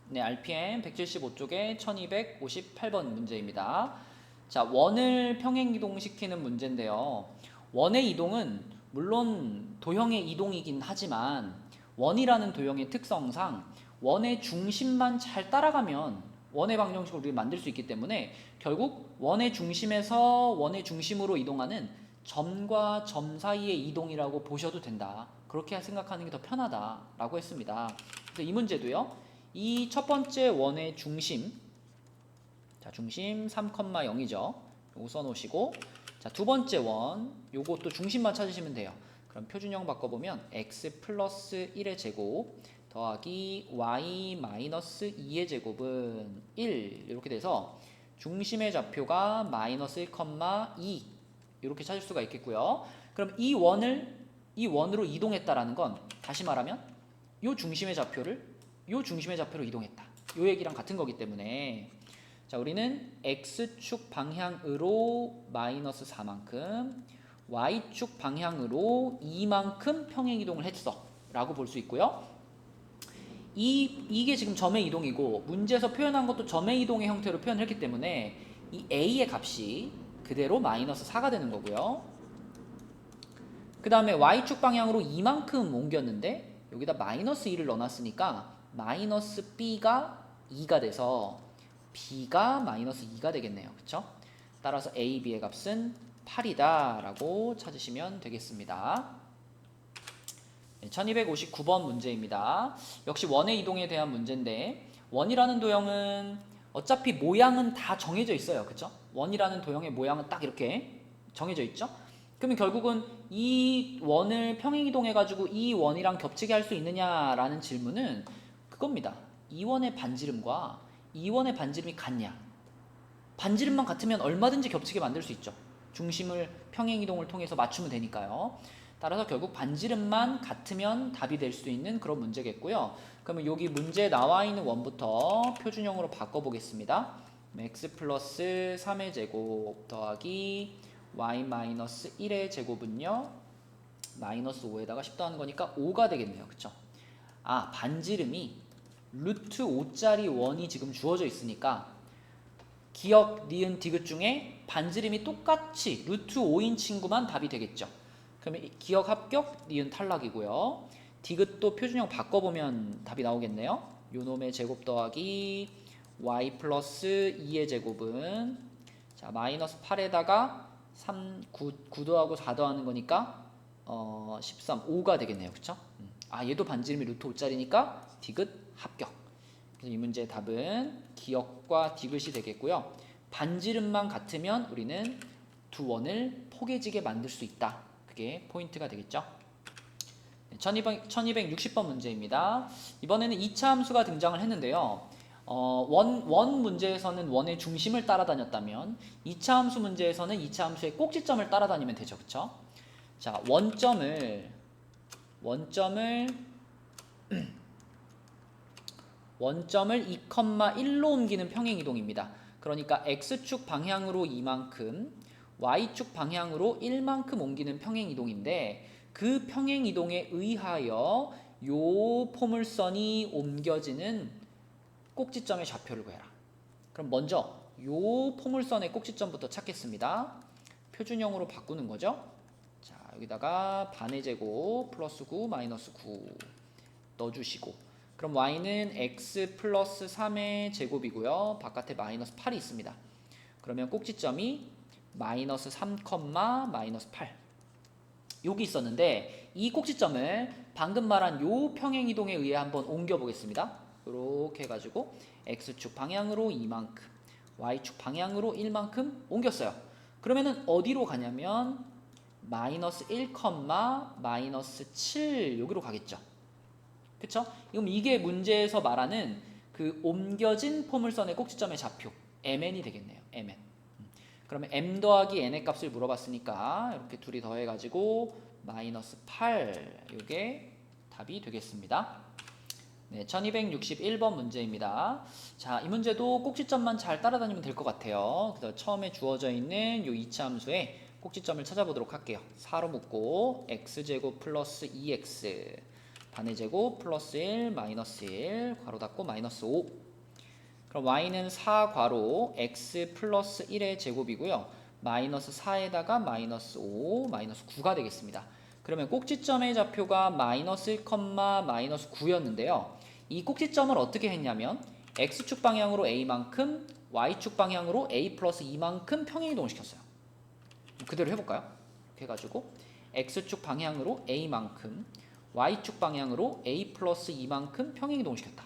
네, RPM 175쪽에 1258번 문제입니다. 자, 원을 평행 이동시키는 문제인데요. 원의 이동은 물론 도형의 이동이긴 하지만 원이라는 도형의 특성상 원의 중심만 잘 따라가면 원의 방정식을 우리가 만들 수 있기 때문에 결국 원의 중심에서 원의 중심으로 이동하는 점과 점 사이의 이동이라고 보셔도 된다. 그렇게 생각하는 게 더 편하다라고 했습니다. 그래서 이 문제도요. 이 첫 번째 원의 중심, 자, 중심 3,0이죠. 요거 써놓으시고, 자, 두 번째 원, 요것도 중심만 찾으시면 돼요. 그럼 표준형 바꿔보면 x 플러스 1의 제곱 더하기 y 마이너스 2의 제곱은 1 이렇게 돼서 중심의 좌표가 마이너스 1,2 이렇게 찾을 수가 있겠고요. 그럼 이 원으로 이동했다라는 건 다시 말하면 요 중심의 좌표로 이동했다. 요 얘기랑 같은 거기 때문에 자, 우리는 x축 방향으로 마이너스 4만큼 y축 방향으로 2만큼 평행 이동을 했어 라고 볼 수 있고요. 이게 지금 점의 이동이고 문제에서 표현한 것도 점의 이동의 형태로 표현을 했기 때문에 이 a의 값이 그대로 마이너스 4가 되는 거고요. 그 다음에 y축 방향으로 2만큼 옮겼는데 여기다 마이너스 2를 넣어놨으니까 마이너스 b가 2가 돼서 b가 마이너스 2가 되겠네요. 그쵸? 따라서 a, b의 값은 8이다 라고 찾으시면 되겠습니다. 1259번 문제입니다. 역시 원의 이동에 대한 문제인데 원이라는 도형은 어차피 모양은 다 정해져 있어요. 그쵸? 원이라는 도형의 모양은 딱 이렇게 정해져 있죠? 그러면 결국은 이 원을 평행 이동해가지고 이 원이랑 겹치게 할 수 있느냐라는 질문은 그겁니다. 이 원의 반지름과 이 원의 반지름이 같냐? 반지름만 같으면 얼마든지 겹치게 만들 수 있죠. 중심을 평행 이동을 통해서 맞추면 되니까요. 따라서 결국 반지름만 같으면 답이 될 수 있는 그런 문제겠고요. 그러면 여기 문제에 나와 있는 원부터 표준형으로 바꿔보겠습니다. x 플러스 3의 제곱 더하기 y 마이너스 1의 제곱은요. 마이너스 5에다가 10 더하는 거니까 5가 되겠네요. 그쵸? 아, 반지름이 루트 5짜리 원이 지금 주어져 있으니까 기역, 니은, 디귿 중에 반지름이 똑같이 루트 5인 친구만 답이 되겠죠. 그러면 기역 합격, 니은 탈락이고요. 디귿도 표준형 바꿔보면 답이 나오겠네요. 요놈의 제곱 더하기 y 플러스 2의 제곱은 자 마이너스 8에다가 9 더하고 4 더하는 거니까 13, 5가 되겠네요. 그쵸? 아, 얘도 반지름이 루트 5짜리니까 디귿 합격. 그래서 이 문제의 답은 기역과 디귿이 되겠고요. 반지름만 같으면 우리는 두 원을 포개지게 만들 수 있다. 그게 포인트가 되겠죠. 1260번 문제입니다. 이번에는 2차 함수가 등장을 했는데요. 원 문제에서는 원의 중심을 따라다녔다면 2차 함수 문제에서는 2차 함수의 꼭지점을 따라다니면 되죠. 그쵸? 자, 원점을 2,1로 옮기는 평행 이동입니다. 그러니까 x축 방향으로 2만큼, y축 방향으로 1만큼 옮기는 평행 이동인데 그 평행 이동에 의하여 요 포물선이 옮겨지는 꼭지점의 좌표를 구해라. 그럼 먼저 요 포물선의 꼭지점부터 찾겠습니다. 표준형으로 바꾸는 거죠. 자, 여기다가 반의 제곱 플러스 9 마이너스 9 넣어주시고 그럼 y는 x 플러스 3의 제곱이고요. 바깥에 마이너스 8이 있습니다. 그러면 꼭지점이 마이너스 3, 마이너스 8 여기 있었는데 이 꼭지점을 방금 말한 요 평행 이동에 의해 한번 옮겨 보겠습니다. 이렇게 해가지고 x축 방향으로 2만큼 y축 방향으로 1만큼 옮겼어요. 그러면은 어디로 가냐면 마이너스 1, 마이너스 7 여기로 가겠죠. 그쵸? 그럼 이게 문제에서 말하는 그 옮겨진 포물선의 꼭지점의 좌표 mn이 되겠네요. mn. 그러면 m 더하기 n의 값을 물어봤으니까 이렇게 둘이 더해가지고 마이너스 8 이게 답이 되겠습니다. 네, 1261번 문제입니다. 자, 이 문제도 꼭지점만 잘 따라다니면 될 것 같아요. 그래서 처음에 주어져 있는 이 2차 함수의 꼭지점을 찾아보도록 할게요. 4로 묶고 x제곱 플러스 2x 반의 제곱 플러스 1 마이너스 1 괄호 닫고 마이너스 5. 그럼 y는 4 괄호 x 플러스 1의 제곱이고요. 마이너스 4에다가 마이너스 5 마이너스 9가 되겠습니다. 그러면 꼭지점의 좌표가 마이너스 1, 마이너스 9였는데요. 이 꼭지점을 어떻게 했냐면 x축 방향으로 a만큼 y축 방향으로 a 플러스 2만큼 평행이동을 시켰어요. 그대로 해볼까요? 이렇게 해가지고 x축 방향으로 a만큼 y축 방향으로 a 플러스 2만큼 평행이동을 시켰다.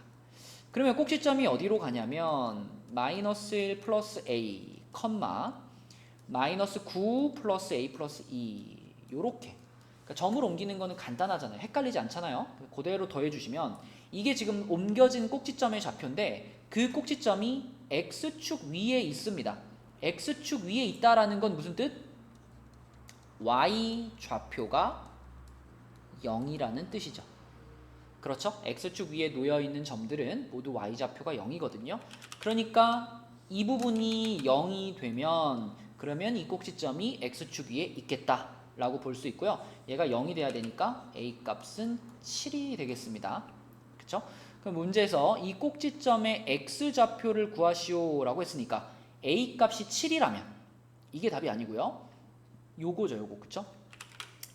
그러면 꼭지점이 어디로 가냐면 마이너스 1 플러스 a, 마이너스 9 플러스 a 플러스 2 요렇게. 그러니까 점을 옮기는 거는 간단하잖아요. 헷갈리지 않잖아요. 그대로 더해주시면 이게 지금 옮겨진 꼭지점의 좌표인데 그 꼭지점이 x축 위에 있습니다. x축 위에 있다라는 건 무슨 뜻? y 좌표가 0이라는 뜻이죠. 그렇죠? x축 위에 놓여있는 점들은 모두 y좌표가 0이거든요. 그러니까 이 부분이 0이 되면 그러면 이 꼭지점이 x축 위에 있겠다 라고 볼 수 있고요. 얘가 0이 돼야 되니까 a 값은 7이 되겠습니다. 그렇죠? 그럼 문제에서 이 꼭지점의 x좌표를 구하시오 라고 했으니까 a 값이 7이라면 이게 답이 아니고요. 요거죠, 요거. 그쵸?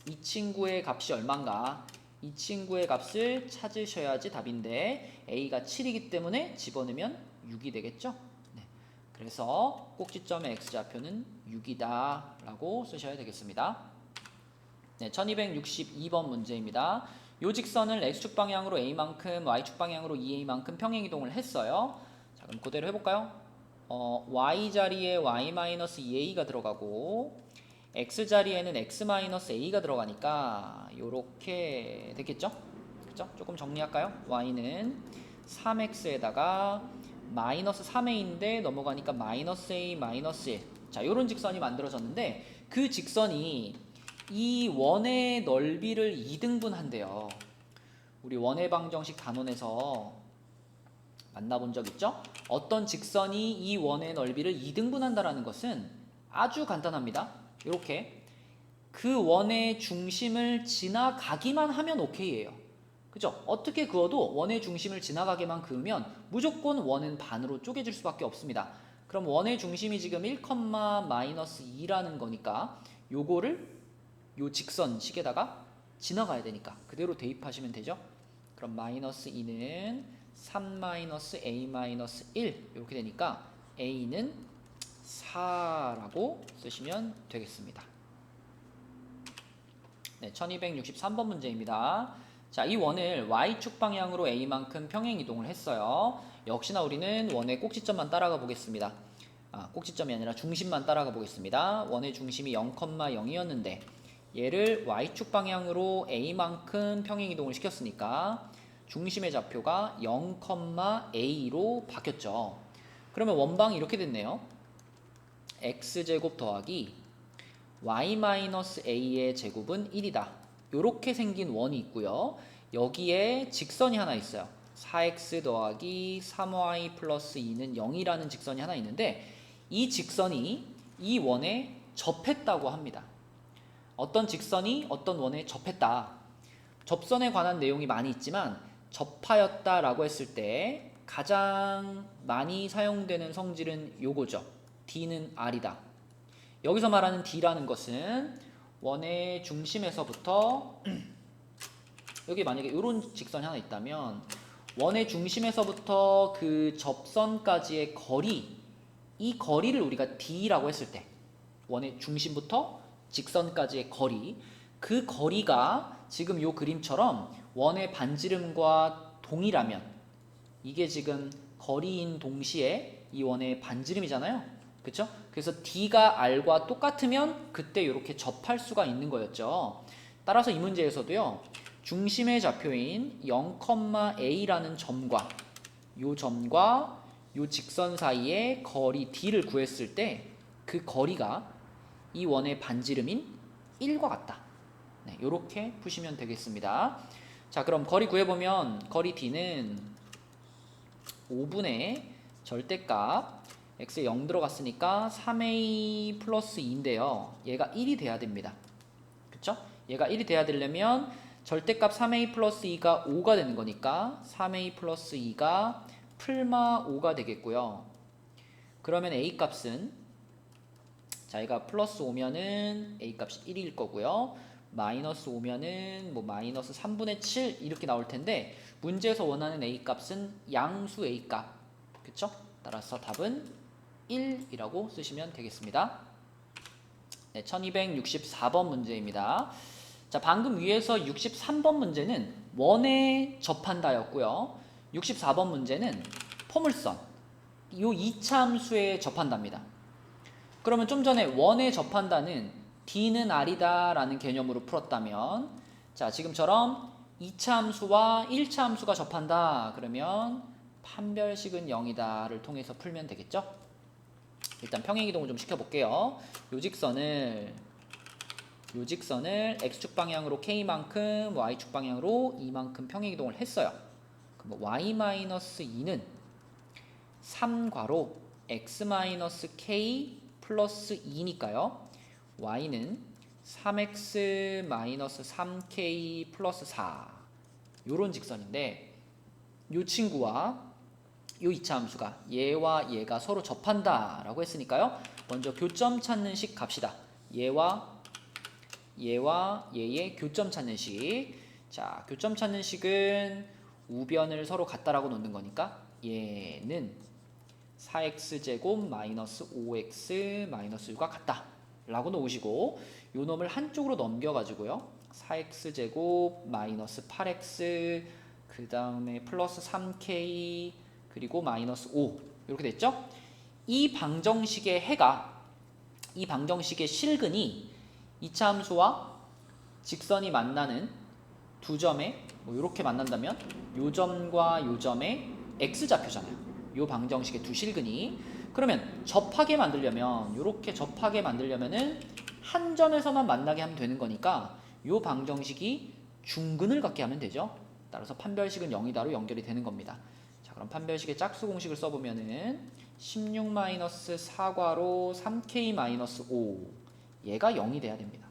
이 친구의 값이 얼마인가? 이 친구의 값을 찾으셔야지 답인데 a가 7이기 때문에 집어넣으면 6이 되겠죠? 네. 그래서 꼭지점의 x좌표는 6이다 라고 쓰셔야 되겠습니다. 네, 1262번 문제입니다. 요 직선을 x축 방향으로 a만큼 y축 방향으로 2a만큼 평행이동을 했어요. 자, 그럼 그대로 해볼까요? y 자리에 y-2a가 들어가고 x 자리에는 x-a가 들어가니까 요렇게 되겠죠? 그죠? 조금 정리할까요? y는 3x에다가 마이너스 3a인데 넘어가니까 마이너스 a 마이너스 1. 자, 요런 직선이 만들어졌는데 그 직선이 이 원의 넓이를 2등분한대요. 우리 원해방정식 단원에서 만나본 적 있죠? 어떤 직선이 이 원의 넓이를 2등분한다라는 것은 아주 간단합니다. 이렇게 그 원의 중심을 지나가기만 하면 오케이예요. 그죠? 어떻게 그어도 원의 중심을 지나가게만 그으면 무조건 원은 반으로 쪼개질 수밖에 없습니다. 그럼 원의 중심이 지금 1,-2라는 거니까 요거를 요 직선식에다가 지나가야 되니까 그대로 대입하시면 되죠. 그럼 마이너스 2는 3-a-1 이렇게 되니까 a는 4라고 쓰시면 되겠습니다. 네, 1263번 문제입니다. 자, 이 원을 y축 방향으로 a만큼 평행 이동을 했어요. 역시나 우리는 원의 꼭지점만 따라가 보겠습니다. 꼭지점이 아니라 중심만 따라가 보겠습니다. 원의 중심이 0,0이었는데 얘를 y축 방향으로 a만큼 평행 이동을 시켰으니까 중심의 좌표가 0,a로 바뀌었죠. 그러면 원방이 이렇게 됐네요. x제곱 더하기 y-a의 제곱은 1이다. 이렇게 생긴 원이 있고요. 여기에 직선이 하나 있어요. 4x 더하기 3y 플러스 2는 0이라는 직선이 하나 있는데 이 직선이 이 원에 접했다고 합니다. 어떤 직선이 어떤 원에 접했다. 접선에 관한 내용이 많이 있지만 접하였다라고 했을 때 가장 많이 사용되는 성질은 요거죠. D는 R이다. 여기서 말하는 D라는 것은 원의 중심에서부터 여기 만약에 이런 직선이 하나 있다면 원의 중심에서부터 그 접선까지의 거리, 이 거리를 우리가 D라고 했을 때 원의 중심부터 직선까지의 거리, 그 거리가 지금 요 그림처럼 원의 반지름과 동일하면 이게 지금 거리인 동시에 이 원의 반지름이잖아요. 그쵸? 그래서 D가 R과 똑같으면 그때 이렇게 접할 수가 있는 거였죠. 따라서 이 문제에서도요. 중심의 좌표인 0,a라는 점과 요 점과 요 직선 사이의 거리 D를 구했을 때 그 거리가 이 원의 반지름인 1과 같다. 네, 이렇게 푸시면 되겠습니다. 자, 그럼 거리 구해보면 거리 D는 5분의 절대값 x에 0 들어갔으니까 3a 플러스 2인데요. 얘가 1이 돼야 됩니다. 그쵸? 얘가 1이 돼야 되려면 절대값 3a 플러스 2가 5가 되는 거니까 3a 플러스 2가 풀마 5가 되겠고요. 그러면 a 값은 자, 얘가 플러스 5면은 a 값이 1일 거고요. 마이너스 5면은 뭐 마이너스 3분의 7 이렇게 나올 텐데 문제에서 원하는 a 값은 양수 a 값. 그쵸? 따라서 답은 1이라고 쓰시면 되겠습니다. 네, 1264번 문제입니다. 자, 방금 위에서 63번 문제는 원에 접한다였고요. 64번 문제는 포물선, 이 2차 함수에 접한답니다. 그러면 좀 전에 원에 접한다는 D는 R이다 라는 개념으로 풀었다면, 자, 지금처럼 2차 함수와 1차 함수가 접한다 그러면 판별식은 0이다를 통해서 풀면 되겠죠? 일단 평행이동을 좀 시켜볼게요. 요 직선을 x축 방향으로 k만큼 y축 방향으로 이만큼 평행이동을 했어요. 그럼 y-2는 3괄호 x-k 플러스 2니까요. y는 3x-3k 플러스 4 요런 직선인데 요 친구와 요 2차 함수가 얘와 얘가 서로 접한다 라고 했으니까요. 먼저 교점 찾는 식 갑시다. 얘와 얘의 교점 찾는 식. 자, 교점 찾는 식은 우변을 서로 같다라고 놓는 거니까 얘는 4x제곱 마이너스 5x 마이너스 6과 같다 라고 놓으시고 요 놈을 한쪽으로 넘겨가지고요. 4x제곱 마이너스 8x 그 다음에 플러스 3k 그리고 마이너스 5 이렇게 됐죠? 이 방정식의 실근이 2차 함수와 직선이 만나는 두 점에 뭐 이렇게 만난다면 요 점과 요 점에 x좌표잖아요. 요 방정식의 두 실근이. 그러면 접하게 만들려면 이렇게 접하게 만들려면은 한 점에서만 만나게 하면 되는 거니까 요 방정식이 중근을 갖게 하면 되죠. 따라서 판별식은 0이다로 연결이 되는 겁니다. 자, 그럼 판별식의 짝수 공식을 써보면은 16-4괄호 3k-5 얘가 0이 돼야 됩니다.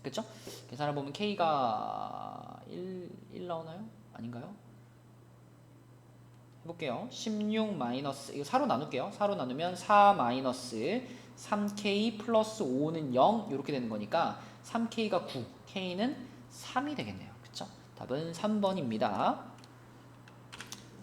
그쵸? 계산을 보면 k가 1 나오나요? 아닌가요? 해볼게요. 16 마이너스 이거 4로 나눌게요. 4로 나누면 4 마이너스 3k 플러스 5는 0 이렇게 되는 거니까 3k가 9, k는 3이 되겠네요. 그쵸? 답은 3번입니다.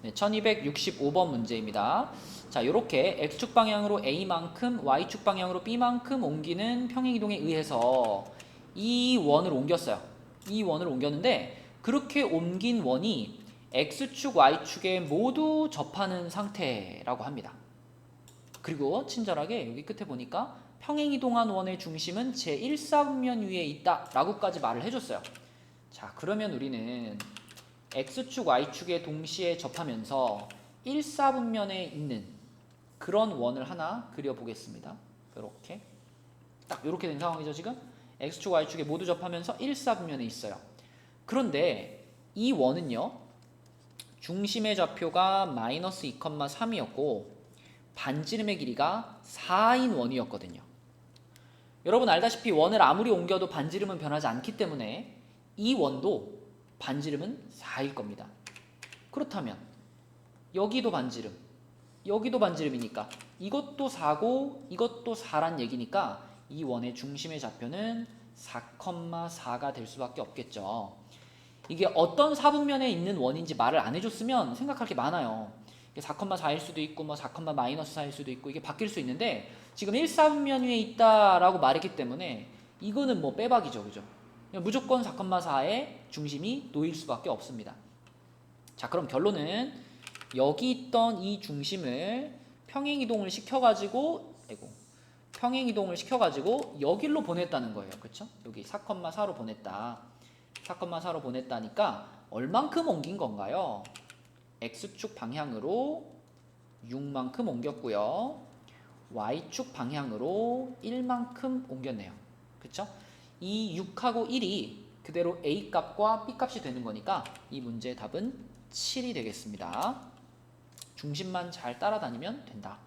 네, 1265번 문제입니다. 자, 이렇게 x축 방향으로 a만큼 y축 방향으로 b만큼 옮기는 평행이동에 의해서 이 원을 옮겼어요. 이 원을 옮겼는데 그렇게 옮긴 원이 x축, y축에 모두 접하는 상태라고 합니다. 그리고 친절하게 여기 끝에 보니까 평행이동한 원의 중심은 제1사분면 위에 있다 라고까지 말을 해줬어요. 자, 그러면 우리는 x축, y축에 동시에 접하면서 1사분면에 있는 그런 원을 하나 그려보겠습니다. 이렇게 딱 이렇게 된 상황이죠. 지금 x축, y축에 모두 접하면서 1사분면에 있어요. 그런데 이 원은요, 중심의 좌표가 마이너스 2,3이었고 반지름의 길이가 4인 원이었거든요. 여러분 알다시피 원을 아무리 옮겨도 반지름은 변하지 않기 때문에 이 원도 반지름은 4일 겁니다. 그렇다면 여기도 반지름, 여기도 반지름이니까 이것도 4고 이것도 4란 얘기니까 이 원의 중심의 좌표는 4,4가 될 수밖에 없겠죠. 이게 어떤 사분면에 있는 원인지 말을 안 해줬으면 생각할 게 많아요. 4,4일 수도 있고 뭐 4,-4일 수도 있고 이게 바뀔 수 있는데 지금 1사분면 위에 있다라고 말했기 때문에 이거는 뭐 빼박이죠. 그죠? 무조건 4,4의 중심이 놓일 수밖에 없습니다. 자, 그럼 결론은 여기 있던 이 중심을 평행이동을 시켜가지고 여기로 보냈다는 거예요. 그쵸? 여기 4,4로 보냈다. 4,4로 보냈다니까 얼만큼 옮긴 건가요? x축 방향으로 6만큼 옮겼고요. y축 방향으로 1만큼 옮겼네요. 그쵸? 이 6하고 1이 그대로 a 값과 b 값이 되는 거니까 이 문제의 답은 7이 되겠습니다. 중심만 잘 따라다니면 된다.